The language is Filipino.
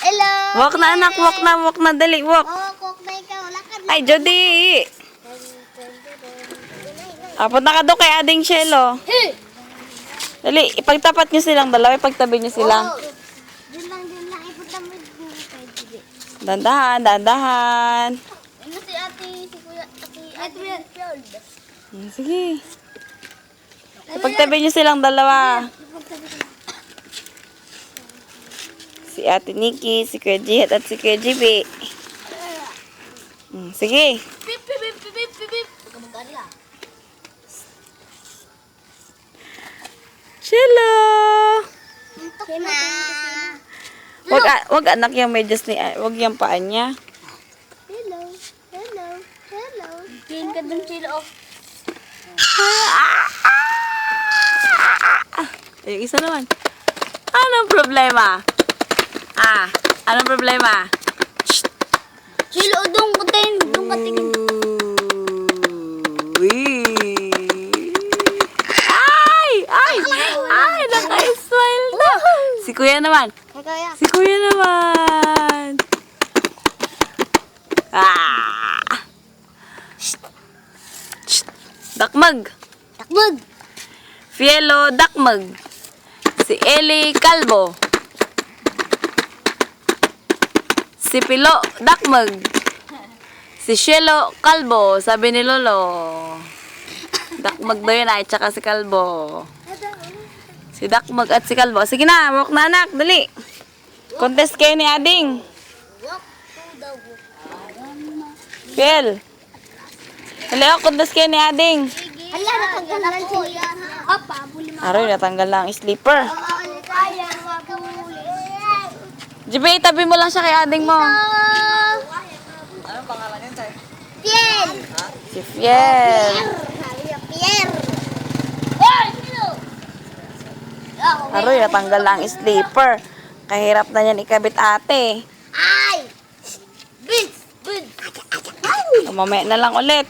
Hello. Walk na anak, walk na, dali, walk. Walk na ikaw. Lakad. Ay, Jody. Punta ka doon kay Ading Shelo. Dali, ipagtapat niyo silang dalawa, ipagtabi niyo sila. Diyan lang. Ipunta mo yung Dandahan. Ano si ate, si kuya, ate Field. Sige. Ipagtabi niyo silang dalawa. Si Ate Nikki, si Kuya Jihat at si Kuya JB. Sige. Pip. Kamagkali ah. Shelo. Antok na. Wag anak yung medyas ni, wag yung paan niya. Hello. Tingin ka dun sila oh. Yung isa naman. Anong problema? Anong problema? Sila udong kutin, udong katingin. Ay, naka-smile na. Si Kuya naman. Kaya. Si Kuya naman. Dakmag. Takbog. Fielo Dakmag. Si Eli Calvo. Si Pilo Dakmag. Si Shelo Calvo, sabi ni Lolo. Dakmag daw yun ay, tsaka si Calvo. Si Dakmag at si Calvo. Sige na, walk na anak, dali. Contest kayo ni Ading. Walk to the walk. Fiel. Dali ako, contest kayo ni Ading. Hala, natanggalan siya. Papa, buli mo. Aroy, natanggal lang ang sleeper. Kaya, mabuli. Jibay, tabi mo lang siya kay Ading mo. Anong pangalan yun, sir? Fiel. Si Fiel. Pierre. Aroy, natanggal lang ang sleeper. Kahirap na yan ikabit ate. Ay! Good! Mamaya na lang ulit.